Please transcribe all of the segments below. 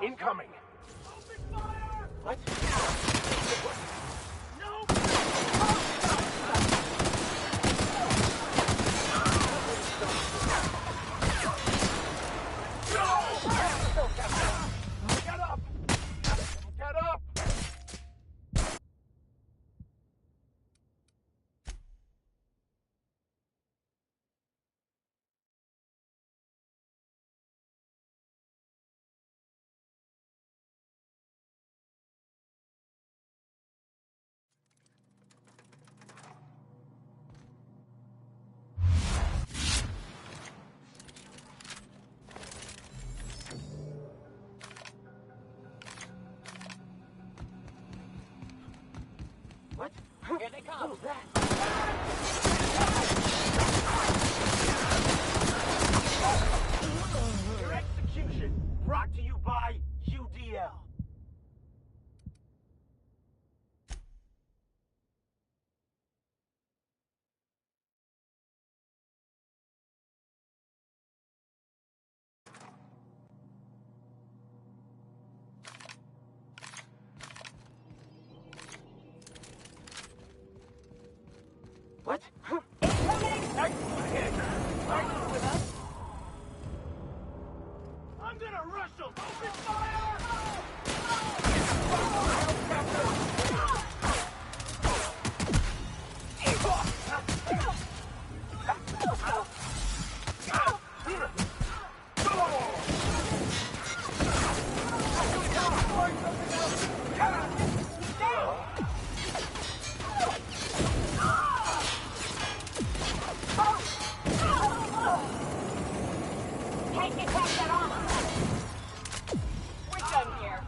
Incoming. Open fire! What? No! Get up! Get up! What? Here they come. What was that? Your execution brought to you by UDL. What? Nice hit. Nice with us. I'm gonna rush them! Open fire! Can't get past that armor. We're done here.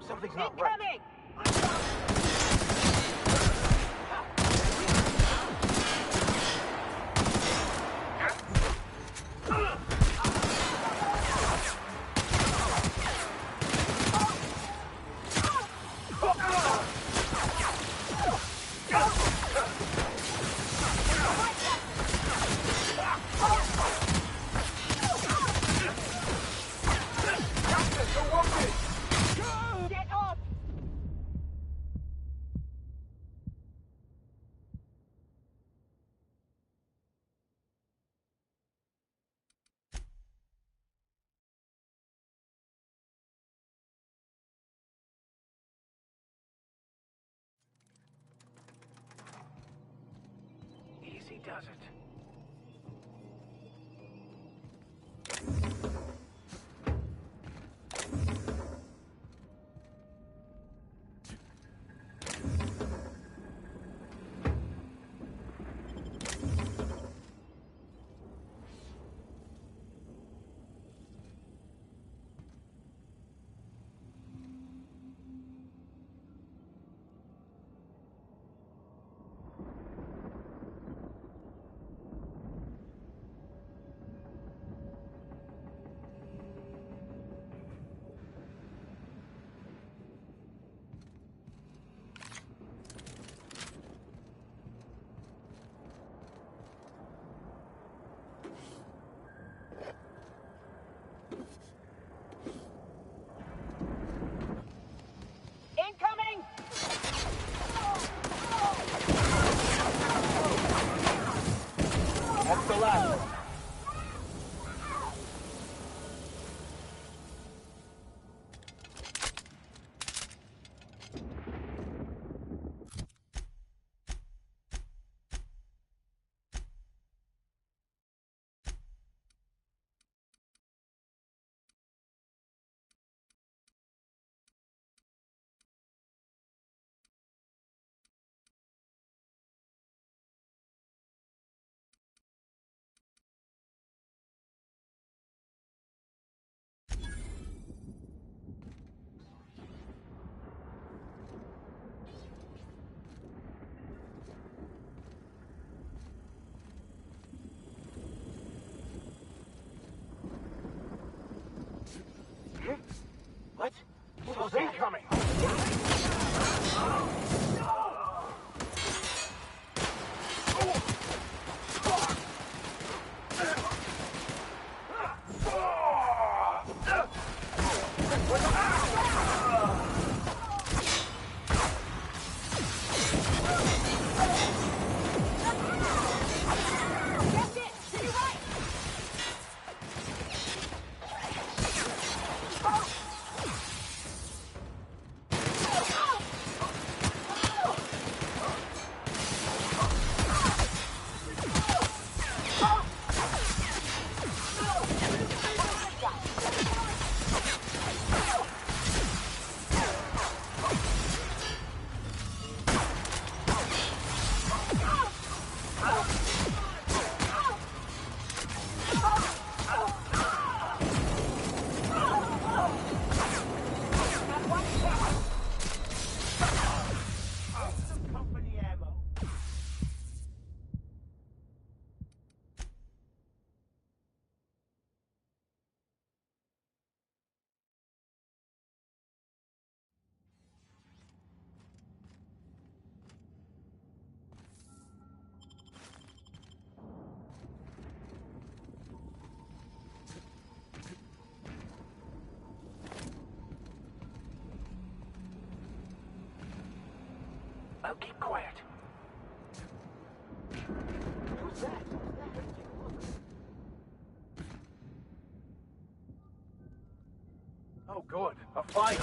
Something's not right. Incoming! Get off! Easy does it. That's it! To your right! Some company ammo. I'll keep quiet. Who's that? Oh, good. A fight.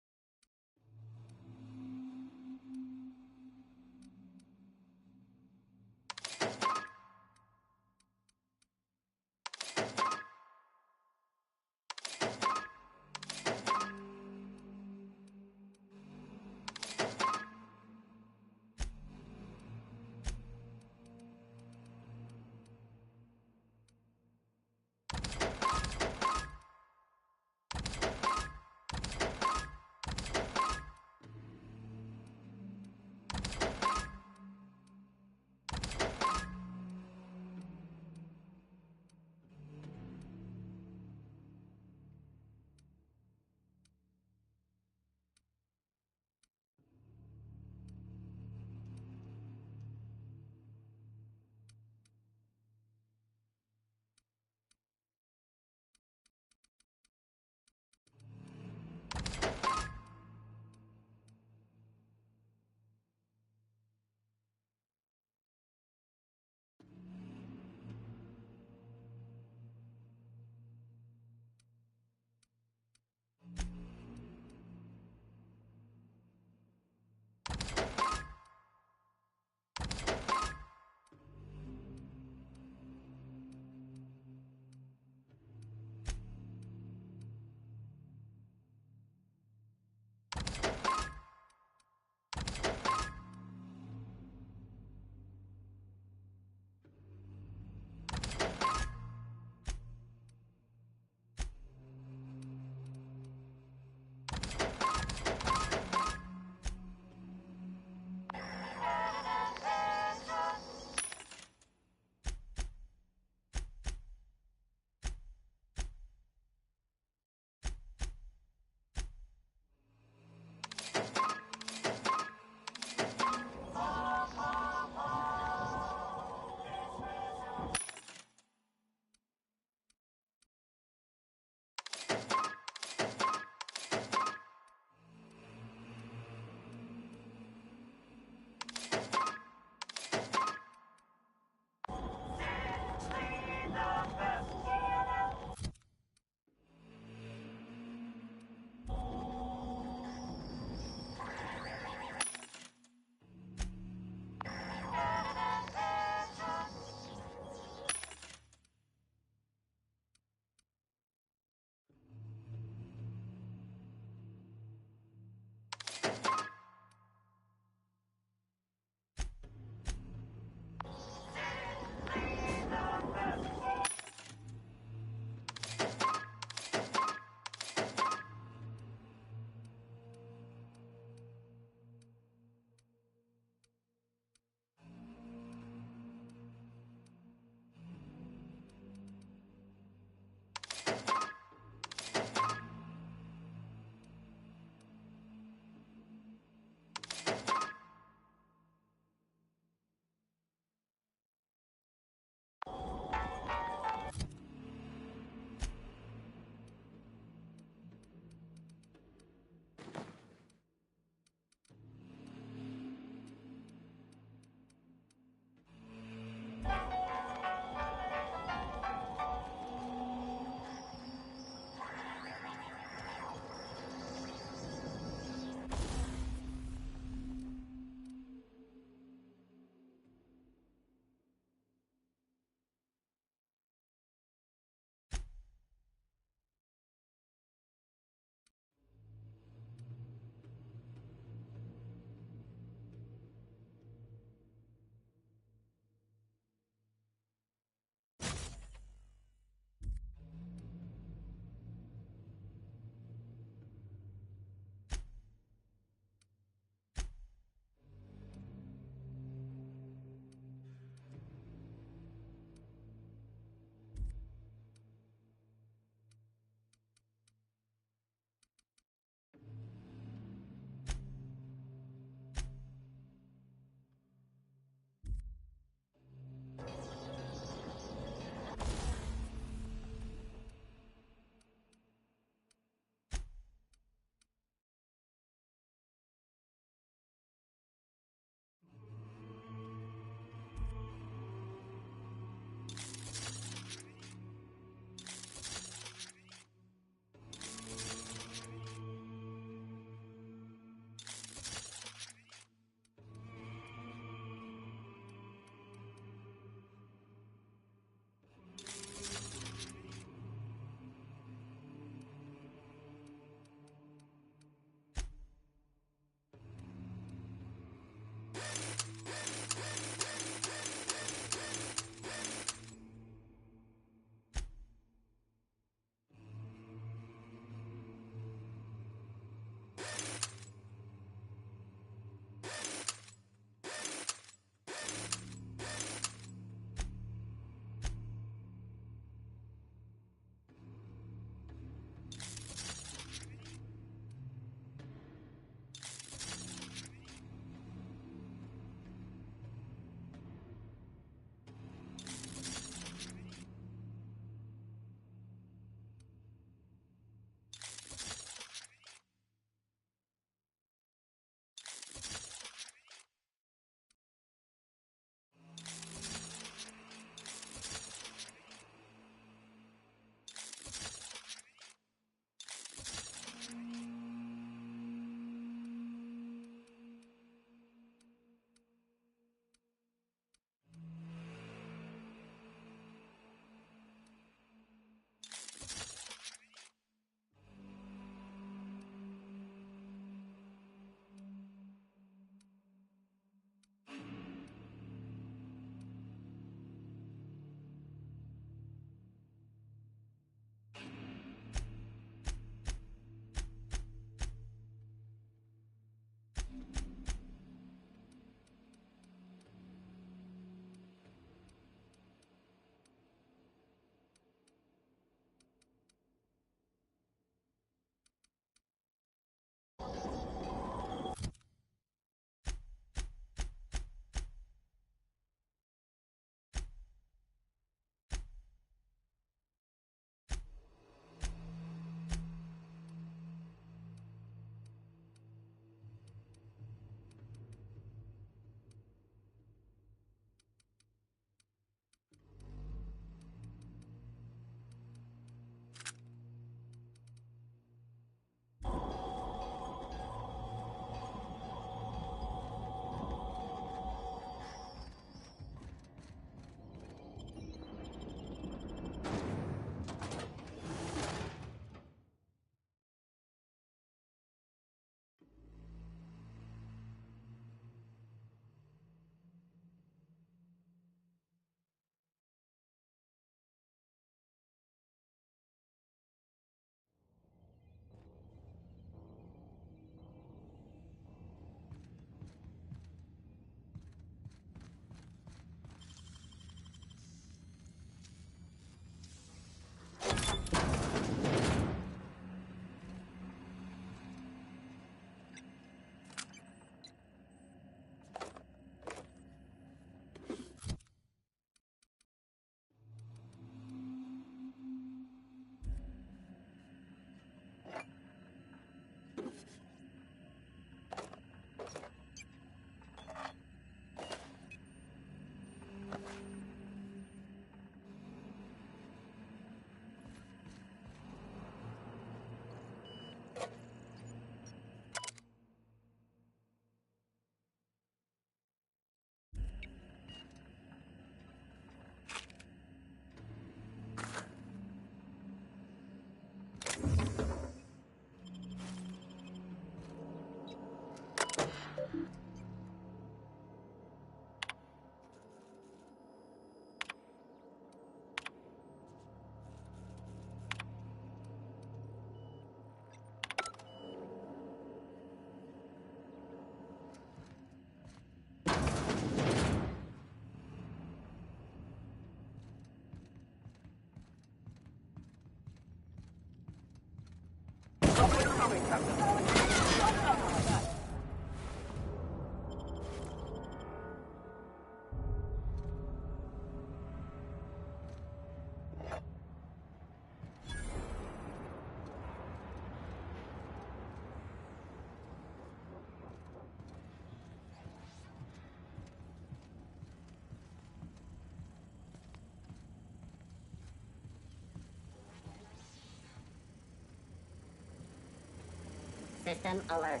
System alert.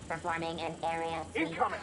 Performing an area sweep. Incoming!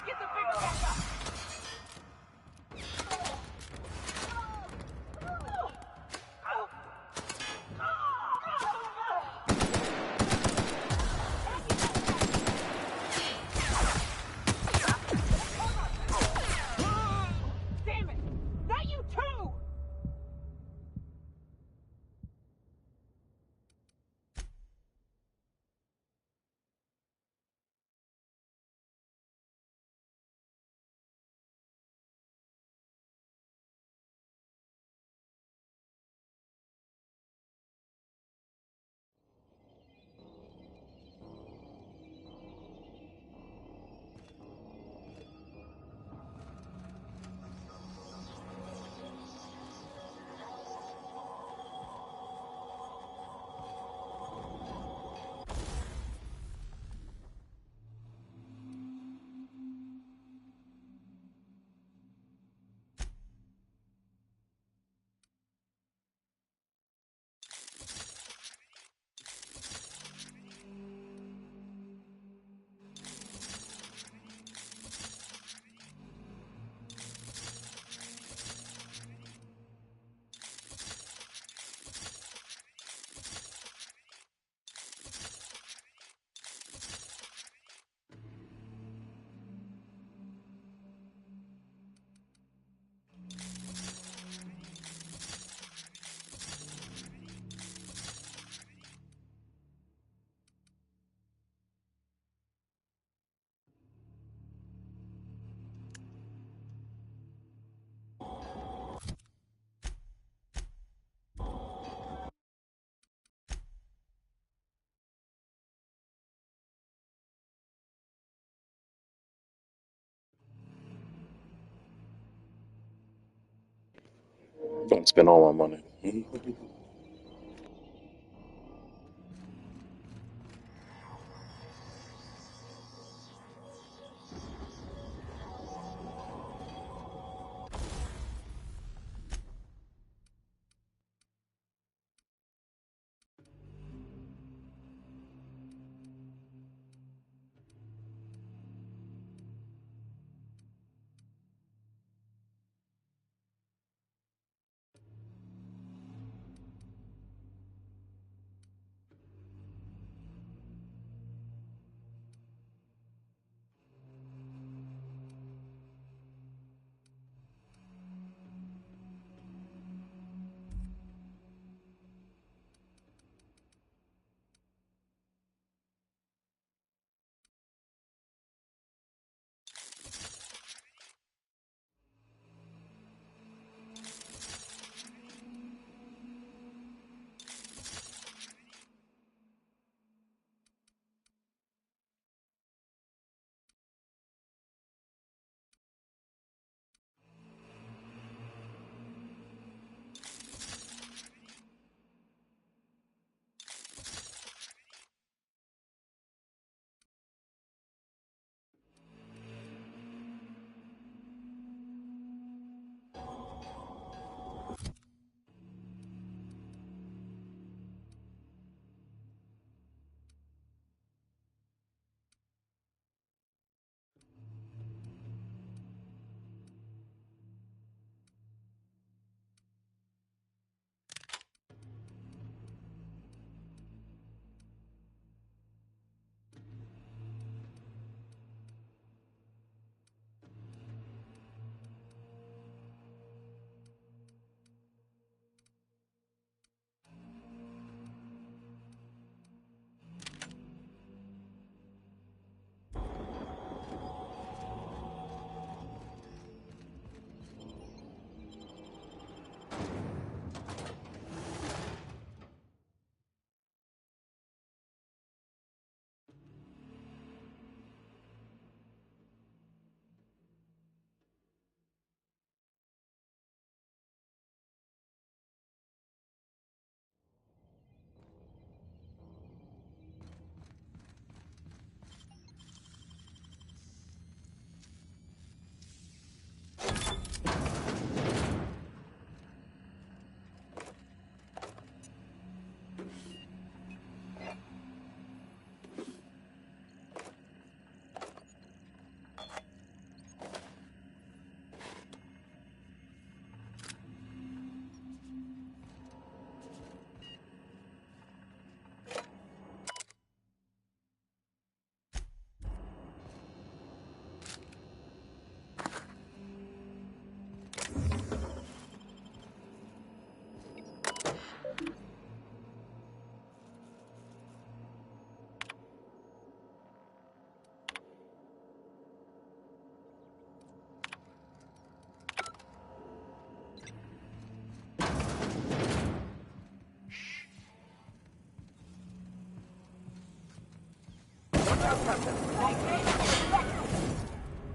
Get the big back up! Damn it! Not you too! Don't spend all my money.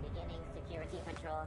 Beginning security patrol.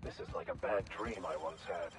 This is like a bad dream I once had.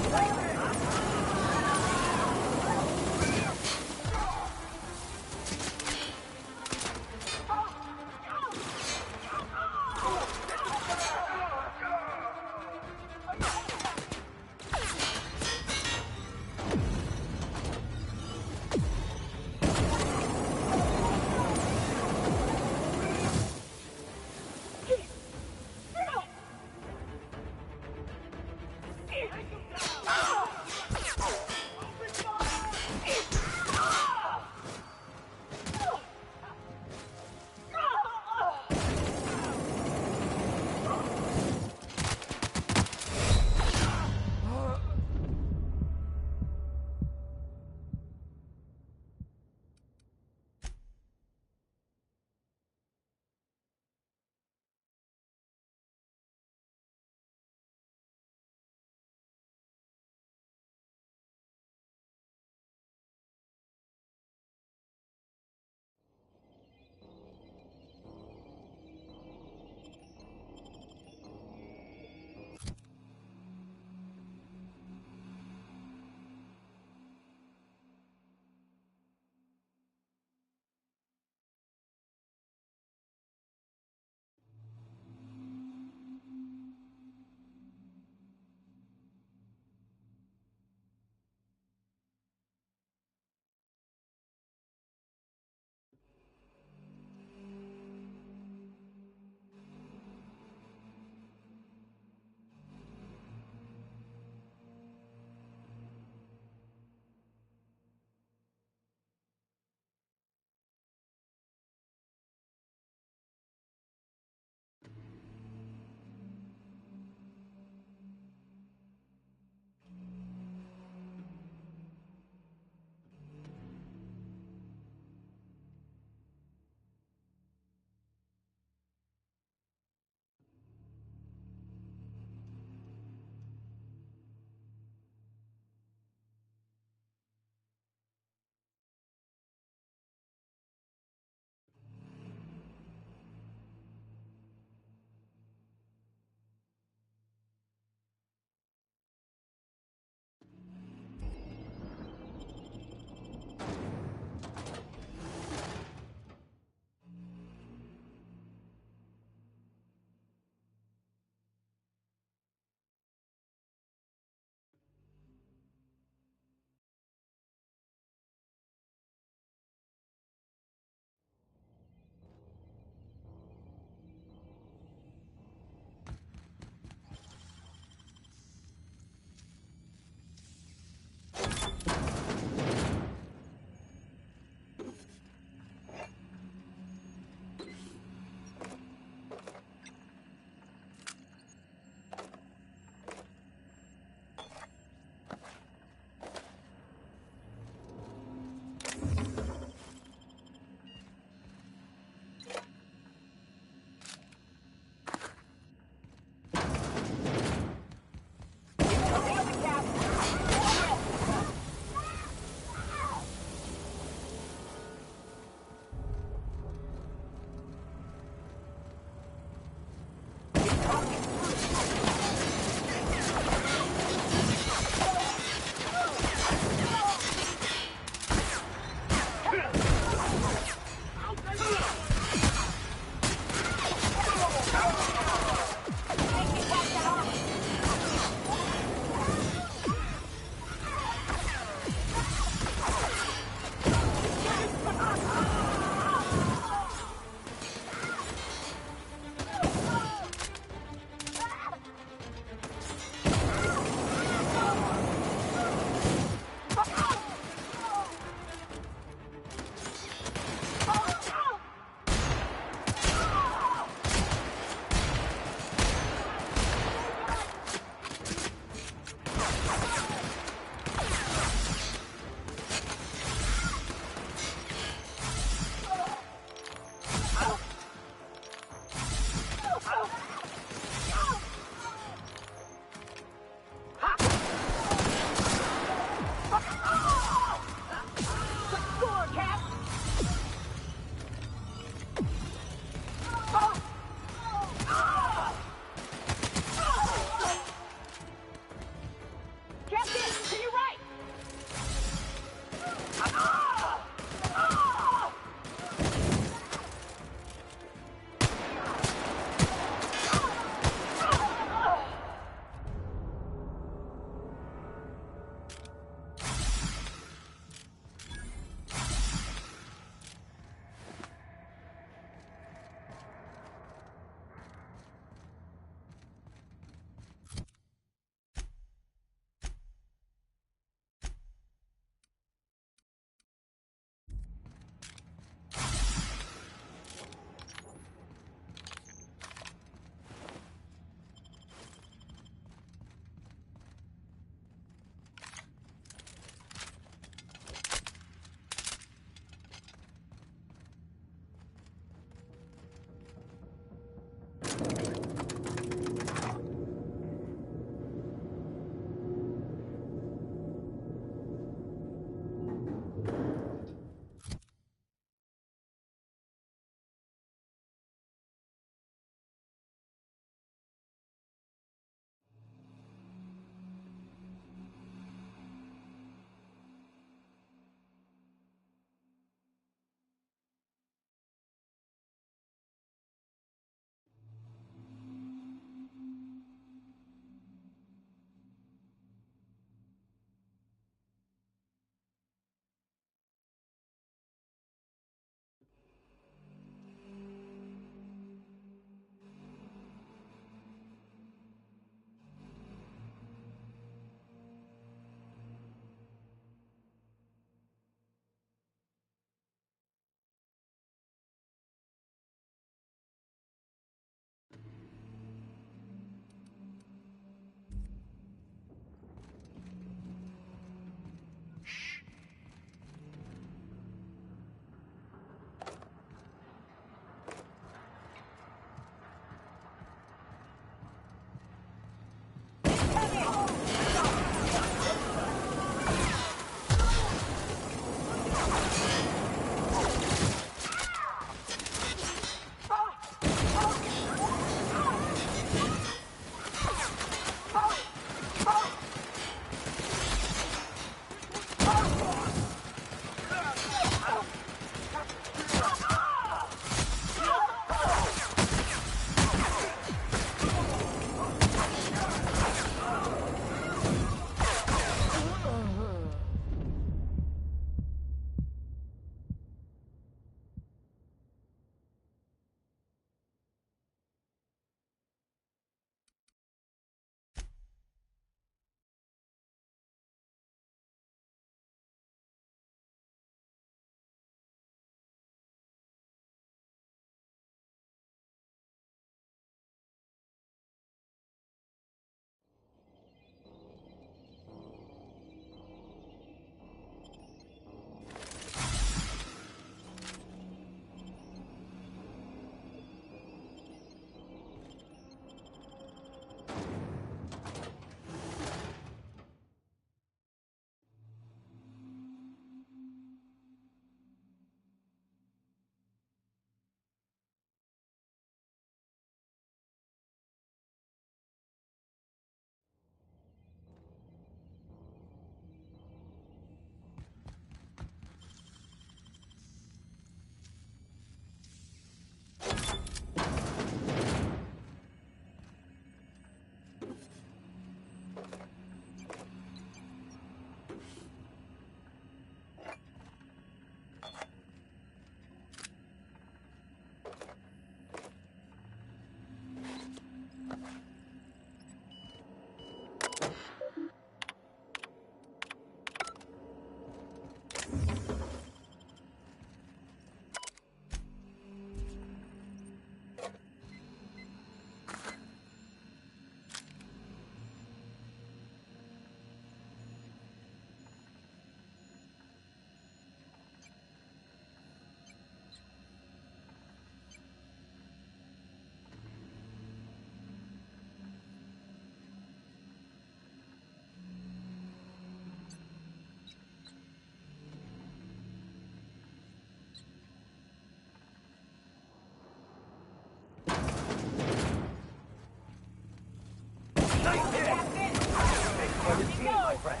Nice hit! Thanks for the team, my friend.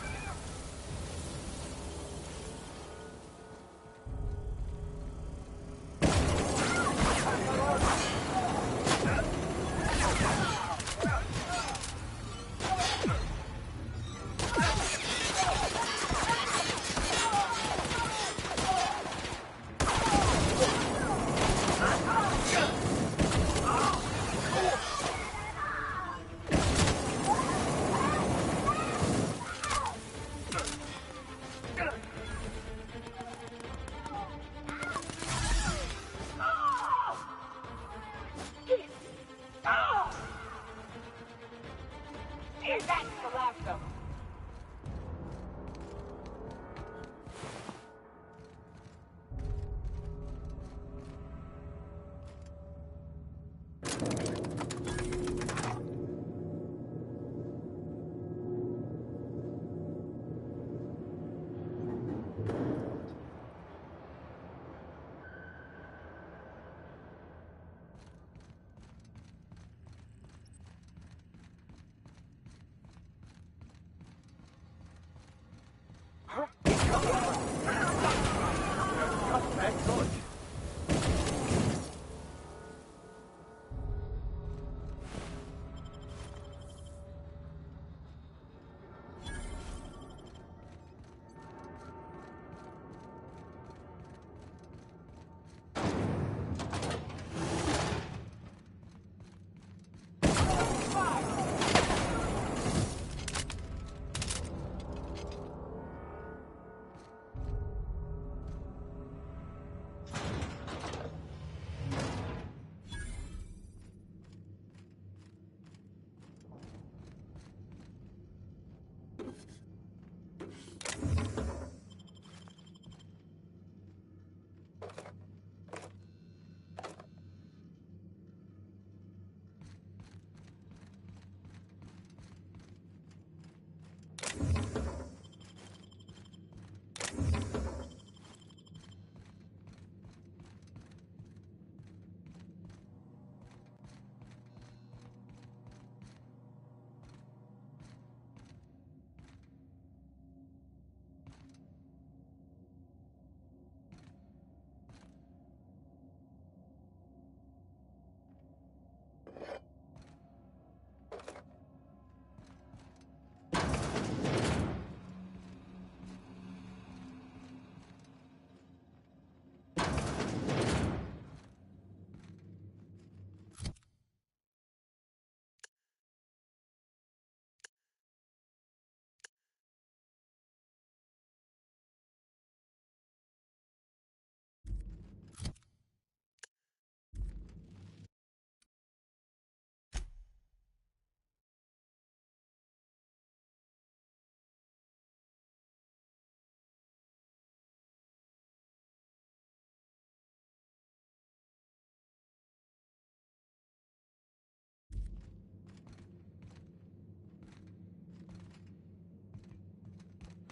And that's the last of them. Excellent.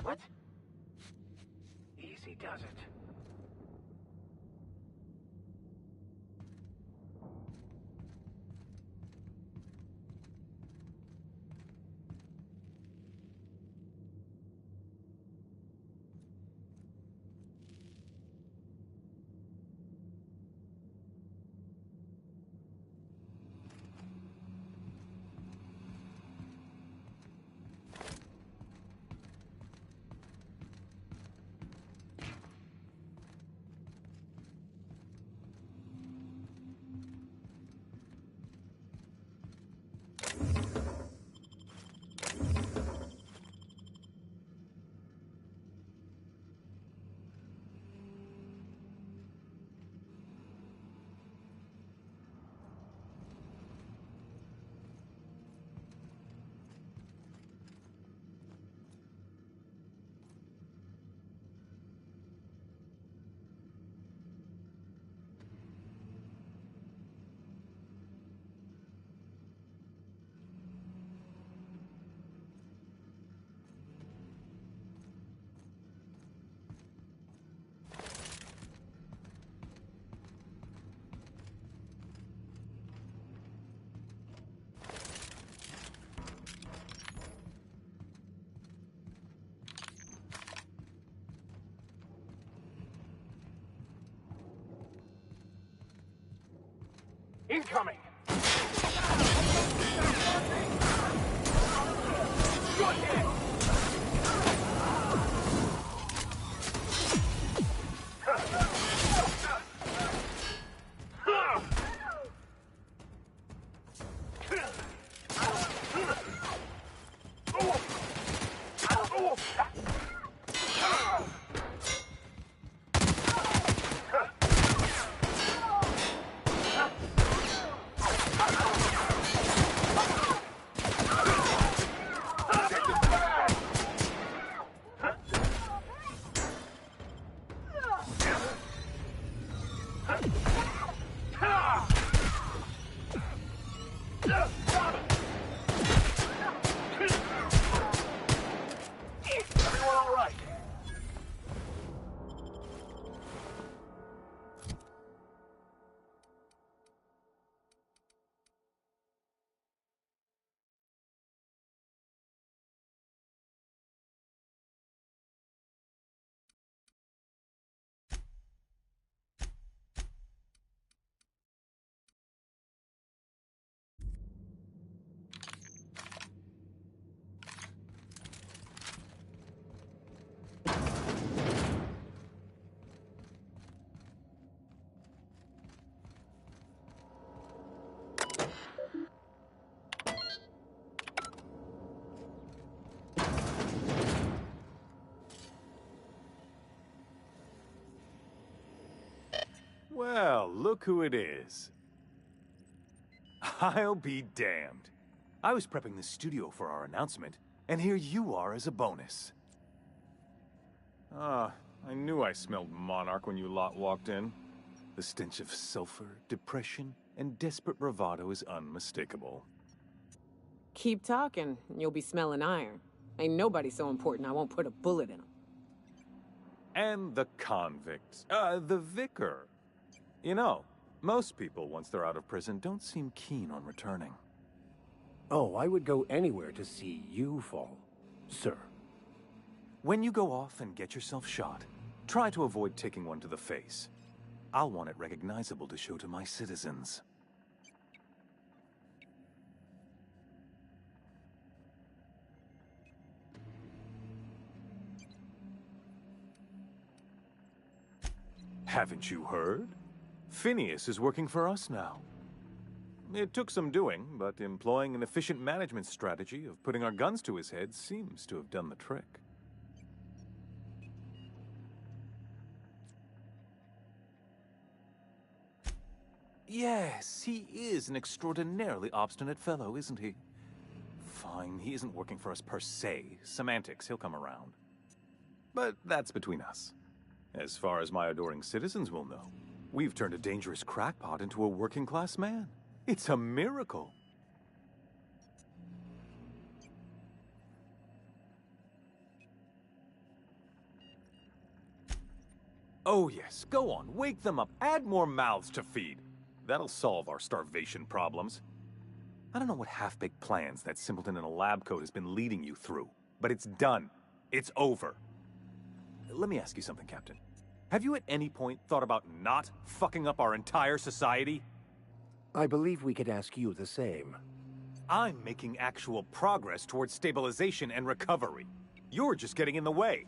What? Easy does it. Incoming! Everyone all right? Well, look who it is. I'll be damned. I was prepping the studio for our announcement, and here you are as a bonus. Ah, I knew I smelled Monarch when you lot walked in. The stench of sulfur, depression, and desperate bravado is unmistakable. Keep talking, and you'll be smelling iron. Ain't nobody so important I won't put a bullet in him. And the convict. The vicar. You know, most people, once they're out of prison, don't seem keen on returning. Oh, I would go anywhere to see you fall, sir. When you go off and get yourself shot, try to avoid taking one to the face. I'll want it recognizable to show to my citizens. Haven't you heard? Phineas is working for us now. It took some doing, but employing an efficient management strategy of putting our guns to his head seems to have done the trick. Yes, he is an extraordinarily obstinate fellow, isn't he? Fine, he isn't working for us per se. Semantics, he'll come around. But that's between us. As far as my adoring citizens will know, we've turned a dangerous crackpot into a working-class man. It's a miracle. Oh yes, go on, wake them up, add more mouths to feed. That'll solve our starvation problems. I don't know what half-baked plans that simpleton in a lab coat has been leading you through, but it's done. It's over. Let me ask you something, Captain. Have you at any point thought about not fucking up our entire society? I believe we could ask you the same. I'm making actual progress towards stabilization and recovery. You're just getting in the way.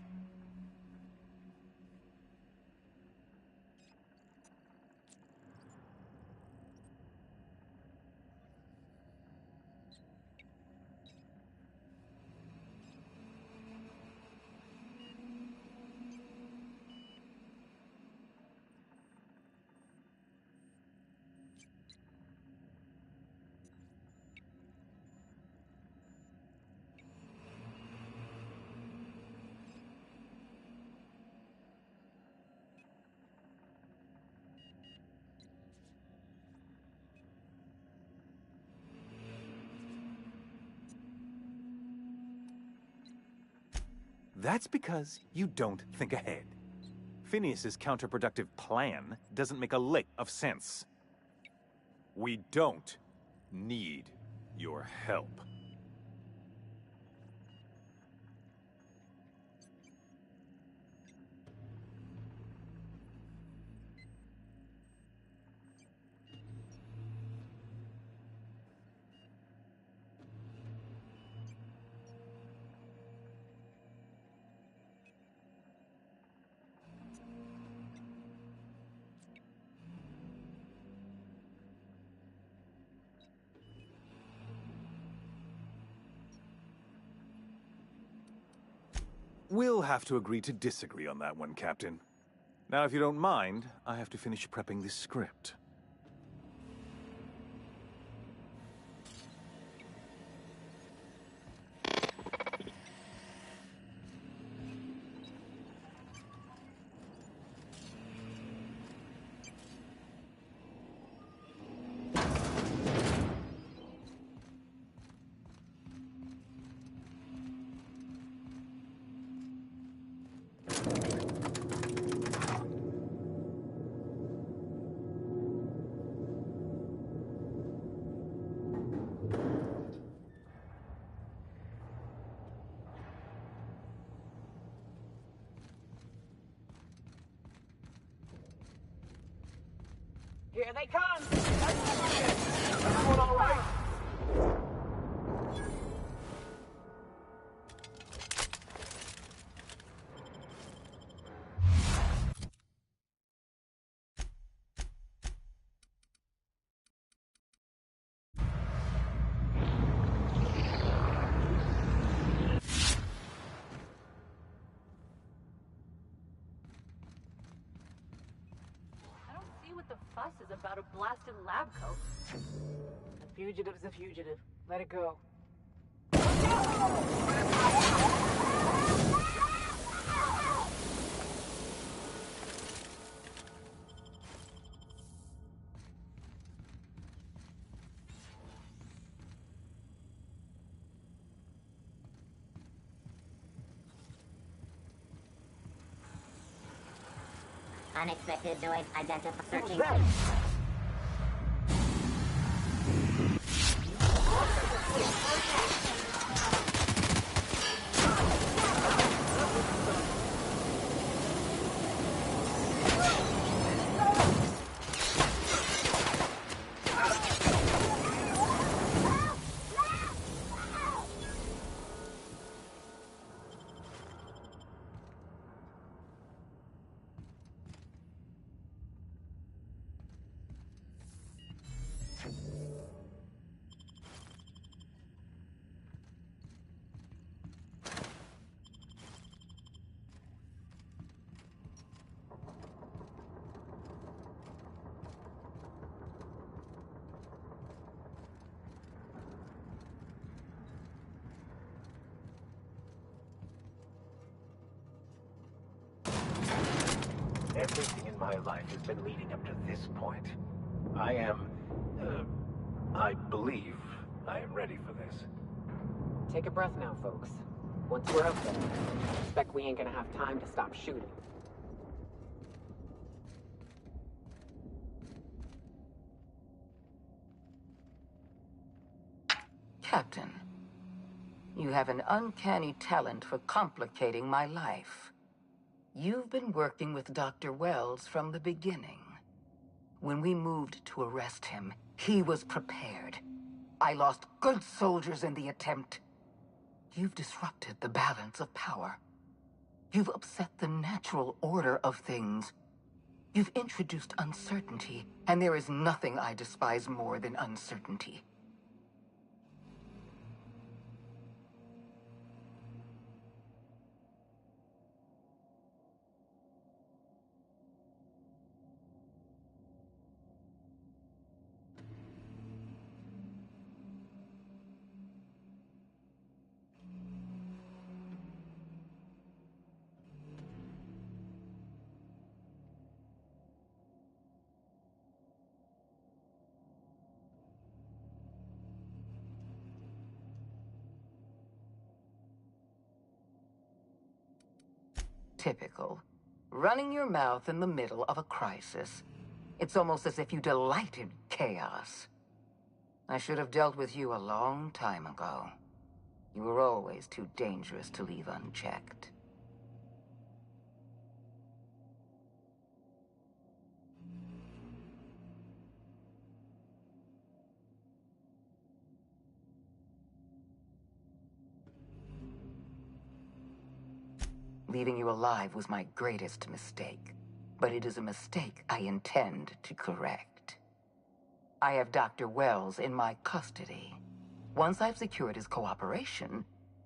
That's because you don't think ahead. Phineas's counterproductive plan doesn't make a lick of sense. We don't need your help. We'll have to agree to disagree on that one, Captain. Now, if you don't mind, I have to finish prepping this script. Here they come! Everyone all right? I don't see what the fuss is about a blasted lab coat. A fugitive's a fugitive. Let it go. Unexpected noise identified. Searching. Everything in my life has been leading up to this point. I believe I am ready for this. Take a breath now, folks. Once we're up there, I expect we ain't gonna have time to stop shooting. Captain, you have an uncanny talent for complicating my life. You've been working with Dr. Wells from the beginning. When we moved to arrest him, he was prepared. I lost good soldiers in the attempt. You've disrupted the balance of power. You've upset the natural order of things. You've introduced uncertainty, and there is nothing I despise more than uncertainty. Typical. Running your mouth in the middle of a crisis. It's almost as if you delight in chaos. I should have dealt with you a long time ago. You were always too dangerous to leave unchecked. Leaving you alive was my greatest mistake, but it is a mistake I intend to correct. I have Dr. Wells in my custody. Once I've secured his cooperation,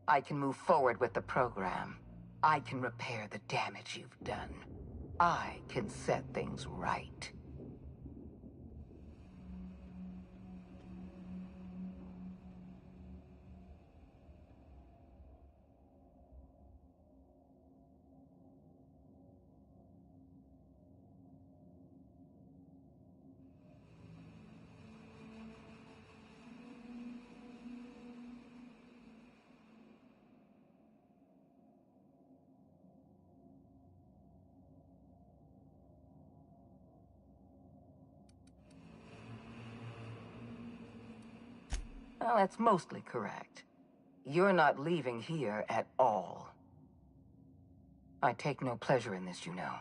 I can move forward with the program. I can repair the damage you've done. I can set things right. Well, that's mostly correct. You're not leaving here at all. I take no pleasure in this, you know.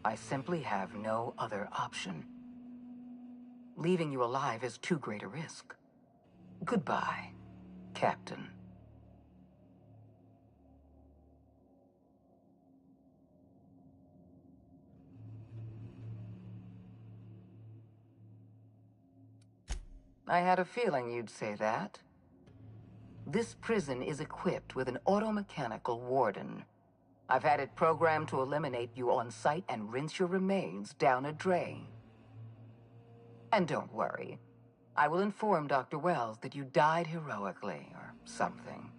I simply have no other option. Leaving you alive is too great a risk. Goodbye, Captain. I had a feeling you'd say that. This prison is equipped with an automechanical warden. I've had it programmed to eliminate you on sight and rinse your remains down a drain. And don't worry. I will inform Dr. Wells that you died heroically, or something.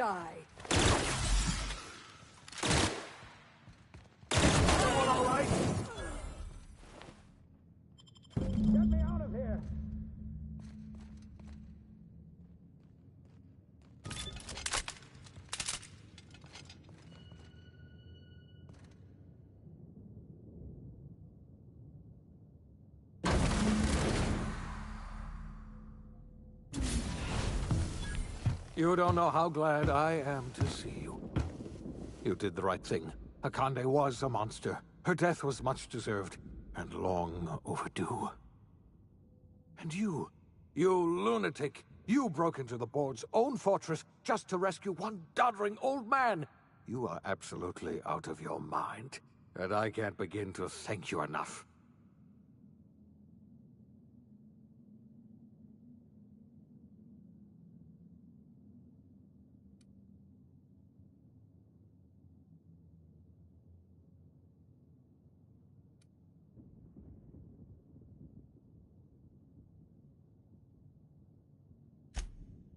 die. Everyone all right? Get me out of here! You don't know how glad I am to see you. You did the right thing. Akande was a monster. Her death was much deserved, and long overdue. And you lunatic, you broke into the board's own fortress just to rescue one doddering old man. You are absolutely out of your mind, and I can't begin to thank you enough.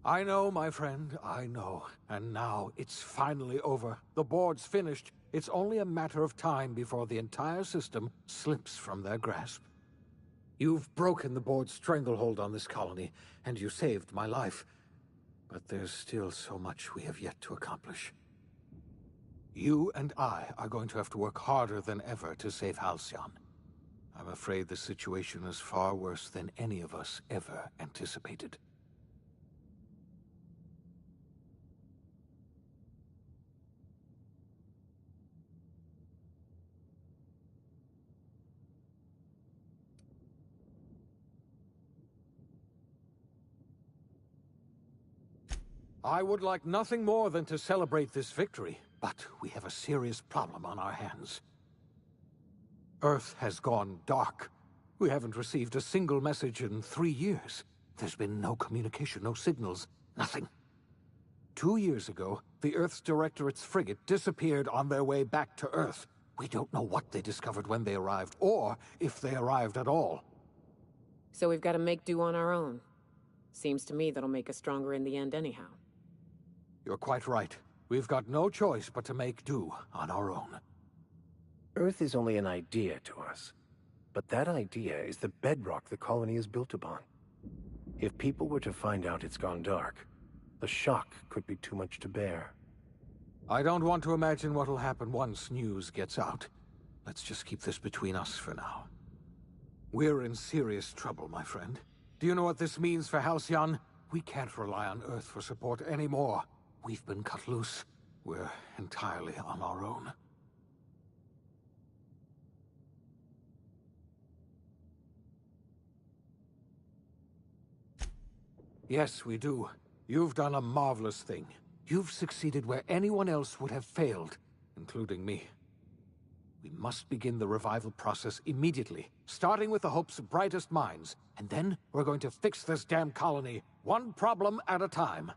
I know, my friend, I know. And now it's finally over. The board's finished. It's only a matter of time before the entire system slips from their grasp. You've broken the board's stranglehold on this colony, and you saved my life. But there's still so much we have yet to accomplish. You and I are going to have to work harder than ever to save Halcyon. I'm afraid the situation is far worse than any of us ever anticipated. I would like nothing more than to celebrate this victory, but we have a serious problem on our hands. Earth has gone dark. We haven't received a single message in 3 years. There's been no communication, no signals, nothing. 2 years ago, the Earth's Directorate's frigate disappeared on their way back to Earth. We don't know what they discovered when they arrived, or if they arrived at all. So we've got to make do on our own. Seems to me that'll make us stronger in the end anyhow. You're quite right. We've got no choice but to make do on our own. Earth is only an idea to us. But that idea is the bedrock the colony is built upon. If people were to find out it's gone dark, the shock could be too much to bear. I don't want to imagine what'll happen once news gets out. Let's just keep this between us for now. We're in serious trouble, my friend. Do you know what this means for Halcyon? We can't rely on Earth for support anymore. We've been cut loose. We're entirely on our own. Yes, we do. You've done a marvelous thing. You've succeeded where anyone else would have failed, including me. We must begin the revival process immediately, starting with the Hope's brightest minds, and then we're going to fix this damn colony, one problem at a time.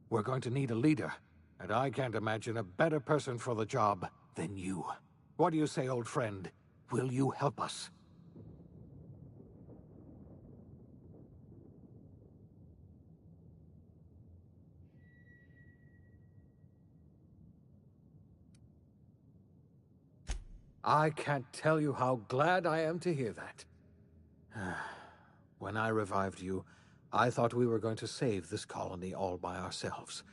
We're going to need a leader, and I can't imagine a better person for the job than you. What do you say, old friend? Will you help us? I can't tell you how glad I am to hear that. When I revived you, I thought we were going to save this colony all by ourselves,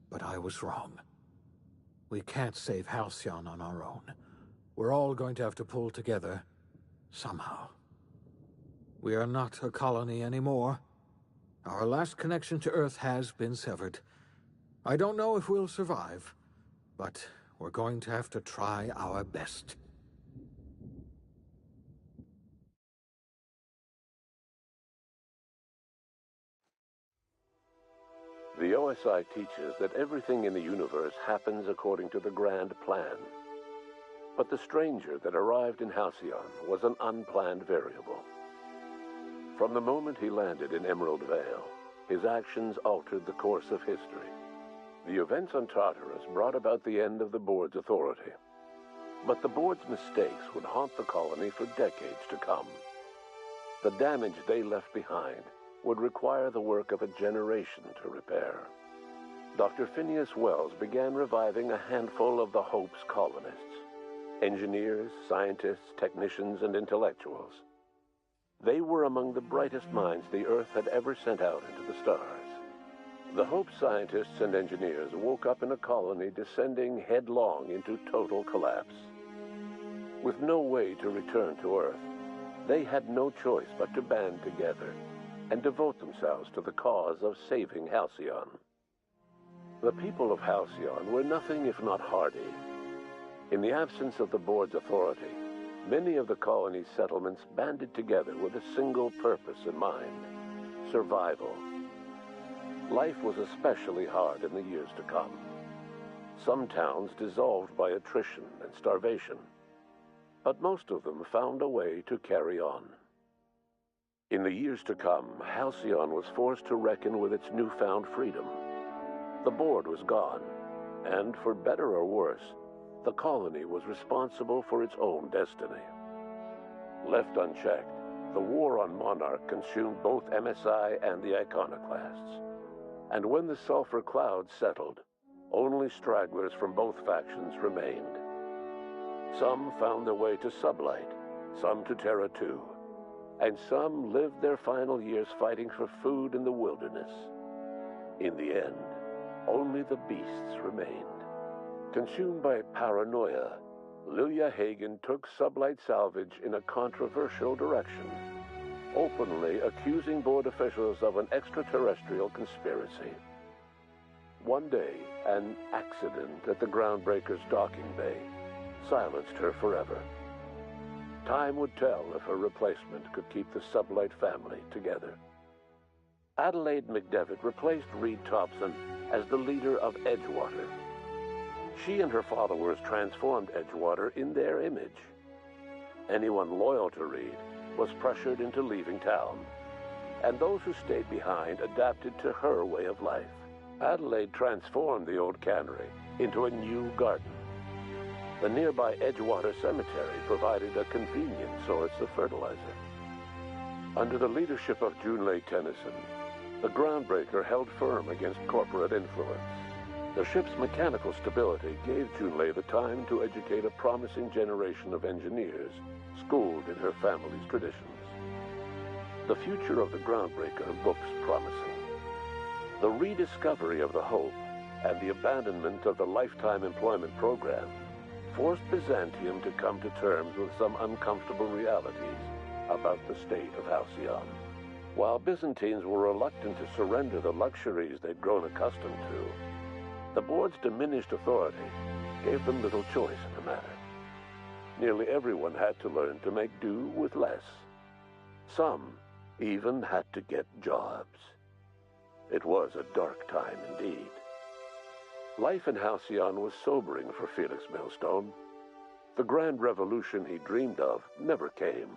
but I was wrong. We can't save Halcyon on our own. We're all going to have to pull together, somehow. We are not a colony anymore. Our last connection to Earth has been severed. I don't know if we'll survive, but we're going to have to try our best. The OSI teaches that everything in the universe happens according to the grand plan. But the stranger that arrived in Halcyon was an unplanned variable. From the moment he landed in Emerald Vale, his actions altered the course of history. The events on Tartarus brought about the end of the board's authority. But the board's mistakes would haunt the colony for decades to come. The damage they left behind would require the work of a generation to repair. Dr. Phineas Wells began reviving a handful of the Hope's colonists: engineers, scientists, technicians, and intellectuals. They were among the brightest minds the Earth had ever sent out into the stars. The Hope scientists and engineers woke up in a colony descending headlong into total collapse. With no way to return to Earth, they had no choice but to band together and devote themselves to the cause of saving Halcyon. The people of Halcyon were nothing if not hardy. In the absence of the board's authority, many of the colony's settlements banded together with a single purpose in mind: survival. Life was especially hard in the years to come. Some towns dissolved by attrition and starvation, but most of them found a way to carry on. In the years to come, Halcyon was forced to reckon with its newfound freedom. The board was gone, and for better or worse, the colony was responsible for its own destiny. Left unchecked, the war on Monarch consumed both MSI and the Iconoclasts. And when the sulfur cloud settled, only stragglers from both factions remained. Some found their way to Sublight, some to Terra 2, and some lived their final years fighting for food in the wilderness. In the end, only the beasts remained. Consumed by paranoia, Lilia Hagen took Sublight Salvage in a controversial direction, openly accusing board officials of an extraterrestrial conspiracy. One day, an accident at the Groundbreaker's docking bay silenced her forever. Time would tell if her replacement could keep the Sublight family together. Adelaide McDevitt replaced Reed Thompson as the leader of Edgewater. She and her followers transformed Edgewater in their image. Anyone loyal to Reed was pressured into leaving town, and those who stayed behind adapted to her way of life. Adelaide transformed the old cannery into a new garden. The nearby Edgewater Cemetery provided a convenient source of fertilizer. Under the leadership of Junlei Tennyson, the Groundbreaker held firm against corporate influence. The ship's mechanical stability gave Junlei the time to educate a promising generation of engineers schooled in her family's traditions. The future of the Groundbreaker looks promising. The rediscovery of the Hope and the abandonment of the lifetime employment program forced Byzantium to come to terms with some uncomfortable realities about the state of Halcyon. While Byzantines were reluctant to surrender the luxuries they'd grown accustomed to, the board's diminished authority gave them little choice in the matter. Nearly everyone had to learn to make do with less. Some even had to get jobs. It was a dark time indeed. Life in Halcyon was sobering for Felix Millstone. The grand revolution he dreamed of never came.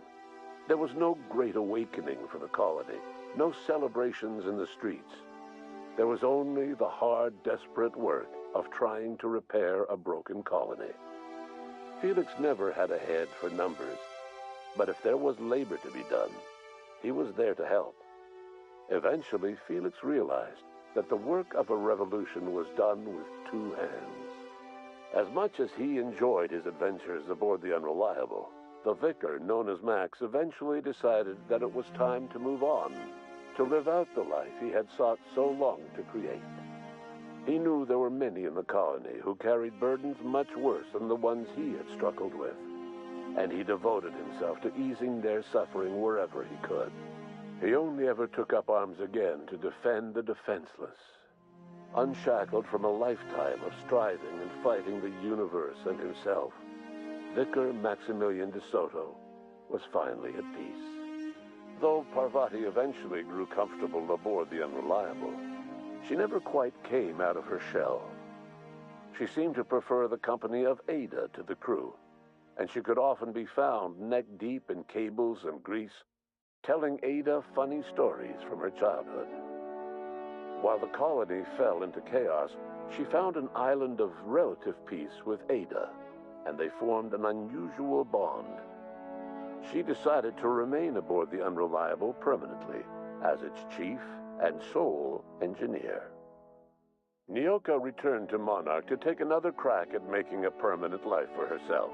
There was no great awakening for the colony, no celebrations in the streets. There was only the hard, desperate work of trying to repair a broken colony. Felix never had a head for numbers, but if there was labor to be done, he was there to help. Eventually, Felix realized that the work of a revolution was done with two hands. As much as he enjoyed his adventures aboard the Unreliable, the vicar, known as Max, eventually decided that it was time to move on, to live out the life he had sought so long to create. He knew there were many in the colony who carried burdens much worse than the ones he had struggled with, and he devoted himself to easing their suffering wherever he could. He only ever took up arms again to defend the defenseless. Unshackled from a lifetime of striving and fighting the universe and himself, Vicar Maximilian de Soto was finally at peace. Though Parvati eventually grew comfortable aboard the Unreliable, she never quite came out of her shell. She seemed to prefer the company of Ada to the crew, and she could often be found neck-deep in cables and grease, telling Ada funny stories from her childhood. While the colony fell into chaos, she found an island of relative peace with Ada, and they formed an unusual bond. She decided to remain aboard the Unreliable permanently as its chief and sole engineer. Nyoka returned to Monarch to take another crack at making a permanent life for herself.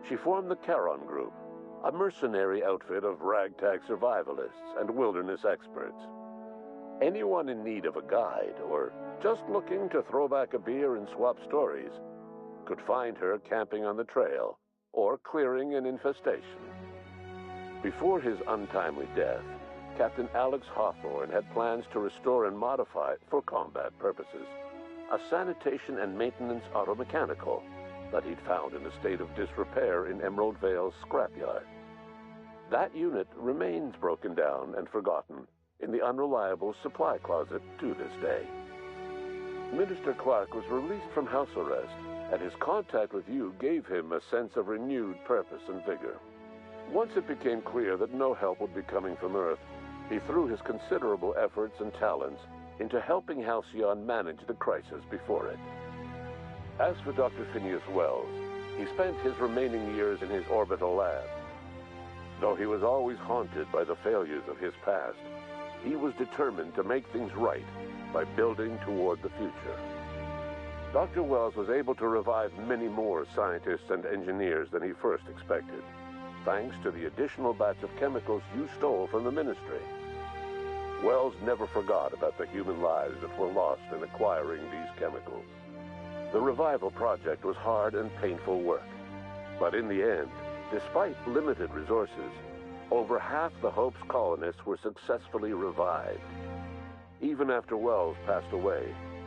She formed the Charon Group, a mercenary outfit of ragtag survivalists and wilderness experts. Anyone in need of a guide or just looking to throw back a beer and swap stories could find her camping on the trail or clearing an infestation. Before his untimely death, Captain Alex Hawthorne had plans to restore and modify, for combat purposes, a sanitation and maintenance automechanical that he'd found in a state of disrepair in Emerald Vale's scrapyard. That unit remains broken down and forgotten in the unreliable supply closet to this day. Minister Clark was released from house arrest, and his contact with you gave him a sense of renewed purpose and vigor. Once it became clear that no help would be coming from Earth, he threw his considerable efforts and talents into helping Halcyon manage the crisis before it. As for Dr. Phineas Wells, he spent his remaining years in his orbital lab. Though he was always haunted by the failures of his past, he was determined to make things right by building toward the future. Dr. Wells was able to revive many more scientists and engineers than he first expected, thanks to the additional batch of chemicals you stole from the Ministry. Wells never forgot about the human lives that were lost in acquiring these chemicals. The revival project was hard and painful work, but in the end, despite limited resources, over half the Hope's colonists were successfully revived. Even after Wells passed away,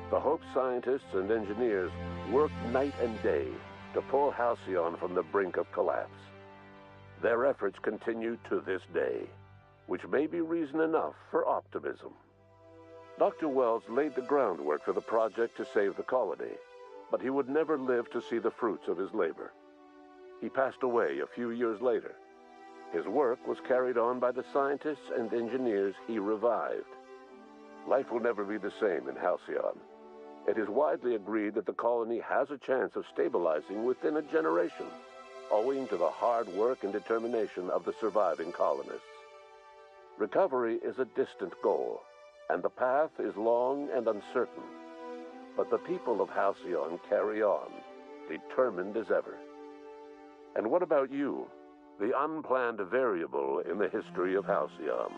the Hope scientists and engineers worked night and day to pull Halcyon from the brink of collapse. Their efforts continue to this day, which may be reason enough for optimism. Dr. Wells laid the groundwork for the project to save the colony, but he would never live to see the fruits of his labor. He passed away a few years later. His work was carried on by the scientists and engineers he revived. Life will never be the same in Halcyon. It is widely agreed that the colony has a chance of stabilizing within a generation, owing to the hard work and determination of the surviving colonists. Recovery is a distant goal, and the path is long and uncertain. But the people of Halcyon carry on, determined as ever. And what about you, the unplanned variable in the history of Halcyon?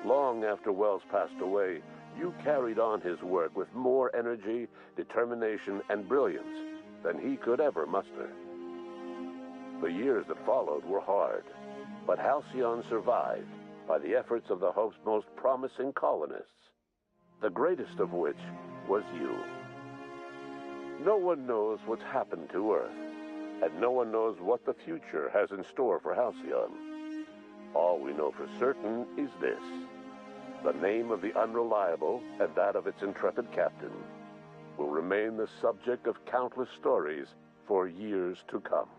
Long after Wells passed away, you carried on his work with more energy, determination, and brilliance than he could ever muster. The years that followed were hard, but Halcyon survived by the efforts of the Hope's most promising colonists, the greatest of which was you. No one knows what's happened to Earth, and no one knows what the future has in store for Halcyon. All we know for certain is this: the name of the Unreliable and that of its intrepid captain will remain the subject of countless stories for years to come.